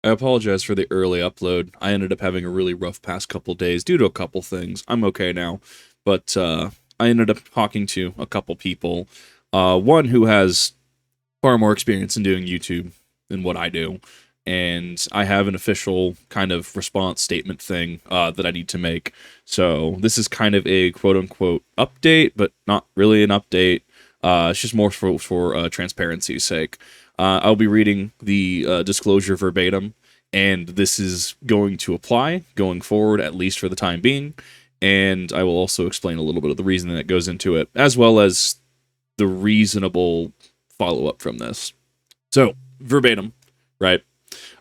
I apologize for the early upload. I ended up having a really rough past couple days due to a couple things. I'm okay now, but I ended up talking to a couple people. One who has far more experience in doing YouTube than what I do, and I have an official kind of response statement thing that I need to make. So this is kind of a quote unquote update, but not really an update. It's just more for transparency's sake. I'll be reading the disclosure verbatim, and this is going to apply going forward, at least for the time being. And I will also explain a little bit of the reasoning that goes into it, as well as the reasonable follow up from this. So, verbatim, right?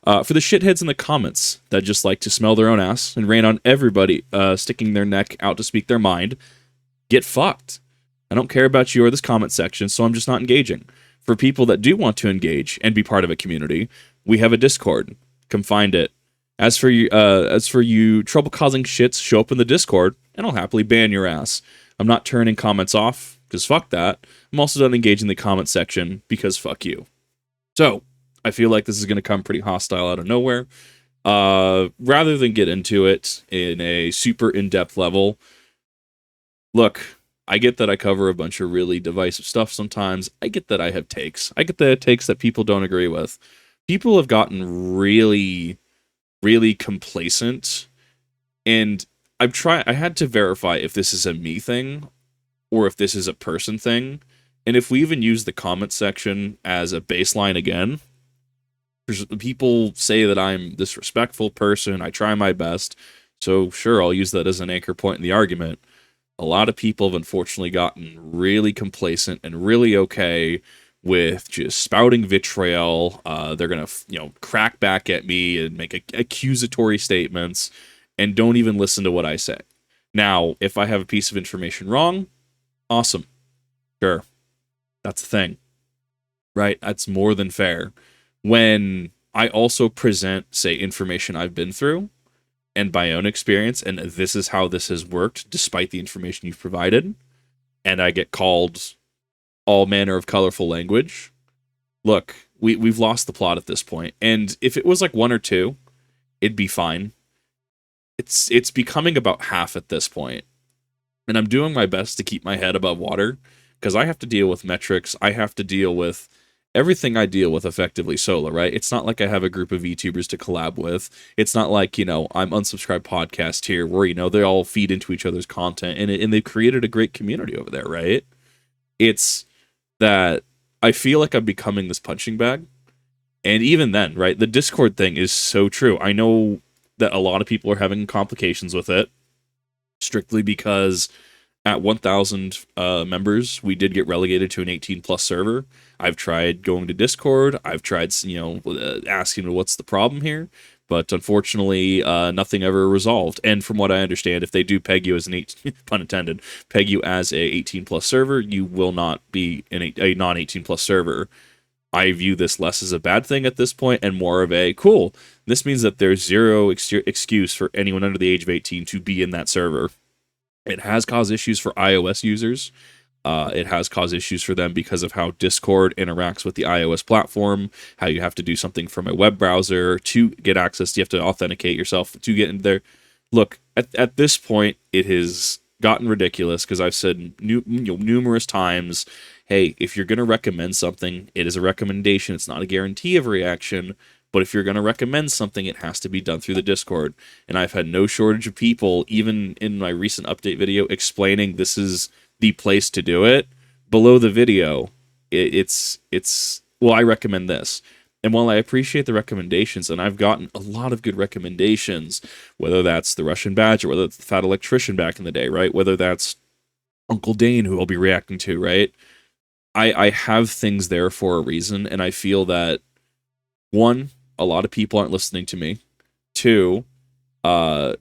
For the shitheads in the comments that just like to smell their own ass and rain on everybody sticking their neck out to speak their mind, get fucked. I don't care about you or this comment section, so I'm just not engaging. For people that do want to engage and be part of a community, we have a Discord. Come find it. As for you trouble causing shits, show up in the Discord, and I'll happily ban your ass. I'm not turning comments off because fuck that. I'm also done engaging the comment section because fuck you. So I feel like this is going to come pretty hostile out of nowhere. Rather than get into it in a super in-depth level, look, I get that I cover a bunch of really divisive stuff sometimes. I get that I have takes. I get that I have takes that people don't agree with. People have gotten really, really complacent, and I had to verify if this is a me thing or if this is a person thing. And if we even use the comment section as a baseline again, people say that I'm this respectful person. I try my best. So sure, I'll use that as an anchor point in the argument. A lot of people have unfortunately gotten really complacent and really okay with just spouting vitriol. They're gonna, crack back at me and make accusatory statements and don't even listen to what I say. Now, if I have a piece of information wrong, awesome, sure, that's the thing, right? That's more than fair. When I also present, say, information I've been through and my own experience, and this is how this has worked despite the information you've provided, and I get called all manner of colorful language, look, we've lost the plot at this point. And if it was like one or two, it'd be fine. It's becoming about half at this point, and I'm doing my best to keep my head above water because I have to deal with metrics. I have to deal with everything I deal with effectively solo, right? It's not like I have a group of VTubers to collab with. It's not like, I'm Unsubscribed Podcast here where, they all feed into each other's content and they've created a great community over there, right? It's that I feel like I'm becoming this punching bag. And even then, right, the Discord thing is so true. I know that a lot of people are having complications with it strictly because at 1,000 members, we did get relegated to an 18 plus server. I've tried going to Discord. I've tried, asking what's the problem here. But unfortunately, nothing ever resolved. And from what I understand, if they do peg you as an 18, pun intended, peg you as a 18 plus server, you will not be in a non 18 plus server. I view this less as a bad thing at this point and more of a cool. This means that there's zero excuse for anyone under the age of 18 to be in that server. It has caused issues for iOS users. It has caused issues for them because of how Discord interacts with the iOS platform, how you have to do something from a web browser to get access. You have to authenticate yourself to get in there. Look, at this point, it has gotten ridiculous because I've said numerous times, hey, if you're going to recommend something, it is a recommendation. It's not a guarantee of a reaction. But if you're going to recommend something, it has to be done through the Discord. And I've had no shortage of people, even in my recent update video, explaining this is the place to do it. Below the video, I recommend this. And while I appreciate the recommendations, and I've gotten a lot of good recommendations, whether that's the Russian Badger, whether it's the Fat Electrician back in the day, right? Whether that's Uncle Dane, who I'll be reacting to, right? I have things there for a reason, and I feel that, one, a lot of people aren't listening to me. Two, the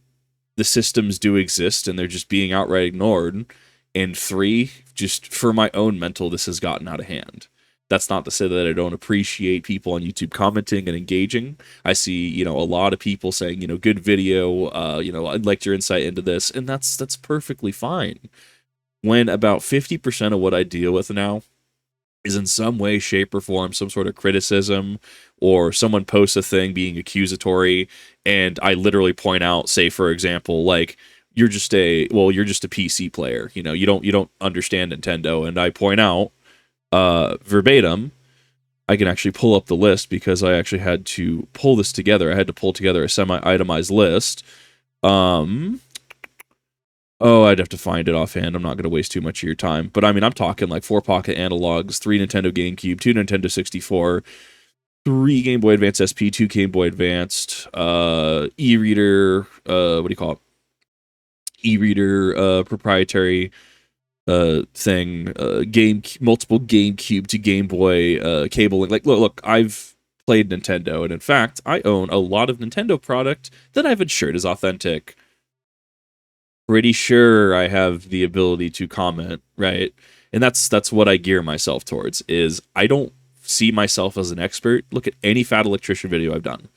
systems do exist and they're just being outright ignored. And three, just for my own mental, this has gotten out of hand. That's not to say that I don't appreciate people on YouTube commenting and engaging. I see, a lot of people saying, good video, I'd like your insight into this, and that's perfectly fine. When about 50% of what I deal with now is in some way, shape, or form some sort of criticism, or someone posts a thing being accusatory, and I literally point out, say for example, like you're just a PC player, you don't understand Nintendo, and I point out verbatim. I can actually pull up the list because I actually had to pull this together. I had to pull together a semi-itemized list. Oh, I'd have to find it offhand. I'm not going to waste too much of your time. But I mean, I'm talking like 4 Pocket Analogs, 3 Nintendo GameCube, 2 Nintendo 64, 3 Game Boy Advance SP, 2 Game Boy Advanced, e-reader, what do you call it? E-reader, proprietary thing, multiple GameCube to Game Boy cabling. Like, look, I've played Nintendo, and in fact, I own a lot of Nintendo product that I've ensured is authentic. Pretty sure I have the ability to comment, right? And that's what I gear myself towards. Is I don't see myself as an expert. Look at any Fat Electrician video I've done.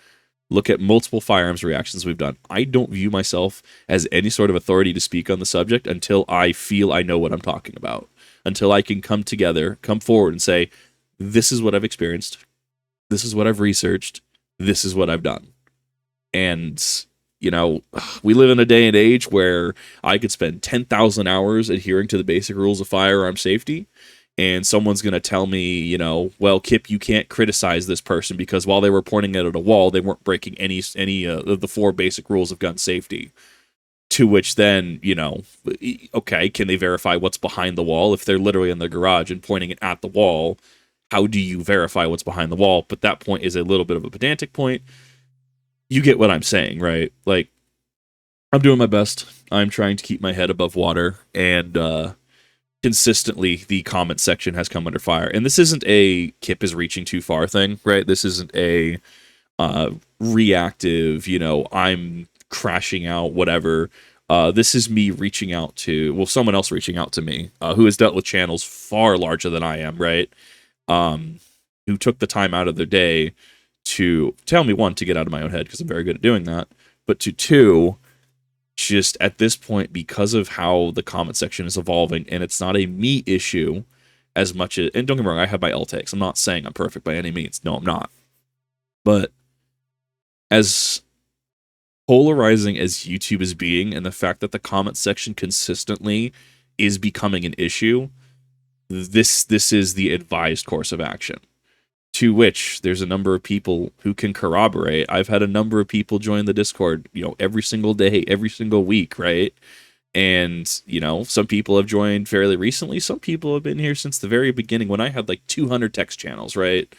Look at multiple firearms reactions we've done. I don't view myself as any sort of authority to speak on the subject until I feel I know what I'm talking about. Until I can come forward and say, this is what I've experienced. This is what I've researched. This is what I've done. And, we live in a day and age where I could spend 10,000 hours adhering to the basic rules of firearm safety, and someone's going to tell me, well, Kip, you can't criticize this person because while they were pointing it at a wall, they weren't breaking any of the 4 basic rules of gun safety. To which then, okay, can they verify what's behind the wall? If they're literally in the garage and pointing it at the wall, how do you verify what's behind the wall? But that point is a little bit of a pedantic point. You get what I'm saying, right? Like, I'm doing my best. I'm trying to keep my head above water, and consistently the comment section has come under fire. And this isn't a Kip is reaching too far thing, right? This isn't a reactive, I'm crashing out, whatever. This is me reaching out to, someone else reaching out to me, who has dealt with channels far larger than I am, right? Who took the time out of their day to tell me, 1, to get out of my own head, because I'm very good at doing that, but to 2, just at this point, because of how the comment section is evolving, and it's not a me issue as much as, and don't get me wrong, I have my L takes. I'm not saying I'm perfect by any means. No, I'm not. But as polarizing as YouTube is being, and the fact that the comment section consistently is becoming an issue, this is the advised course of action. To which there's a number of people who can corroborate. I've had a number of people join the Discord, every single day, every single week, right? And, some people have joined fairly recently. Some people have been here since the very beginning when I had like 200 text channels, right?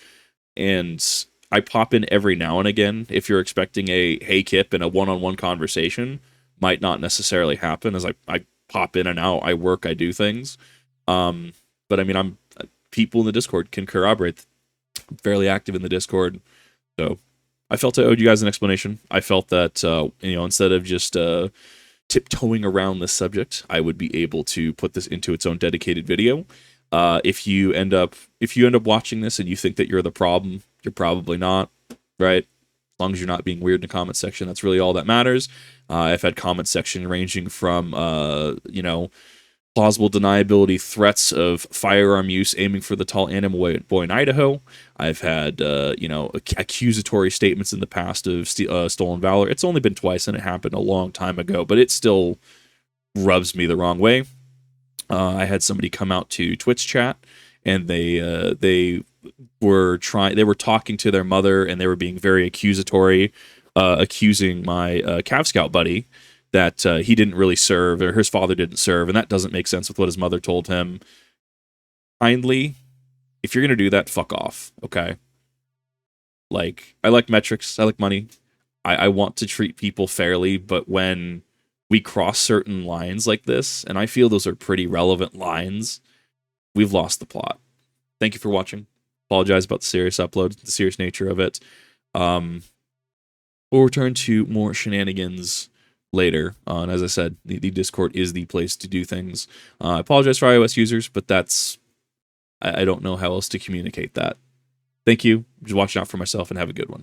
And I pop in every now and again. If you're expecting a hey Kip and a one-on-one conversation, might not necessarily happen, as I pop in and out. I work, I do things. But I mean, people in the Discord can corroborate. I'm fairly active in the Discord, so I felt I owed you guys an explanation. I felt that instead of just tiptoeing around this subject, I would be able to put this into its own dedicated video. If you end up watching this and you think that you're the problem, you're probably not, right? As long as you're not being weird in the comment section, that's really all that matters. I've had comment section ranging from plausible deniability threats of firearm use aiming for the tall animal boy in Idaho. I've had, accusatory statements in the past of stolen valor. It's only been twice, and it happened a long time ago, but it still rubs me the wrong way. I had somebody come out to Twitch chat, and they were talking to their mother, and they were being very accusatory, accusing my Cav Scout buddy that he didn't really serve, or his father didn't serve, and that doesn't make sense with what his mother told him. Kindly, if you're going to do that, fuck off, okay? Like, I like metrics, I like money, I want to treat people fairly, but when we cross certain lines like this, and I feel those are pretty relevant lines, we've lost the plot. Thank you for watching. Apologize about the serious upload, the serious nature of it. We'll return to more shenanigans later on. As I said, the Discord is the place to do things. I apologize for iOS users, but I don't know how else to communicate that. Thank you. Just watching out for myself, and have a good one.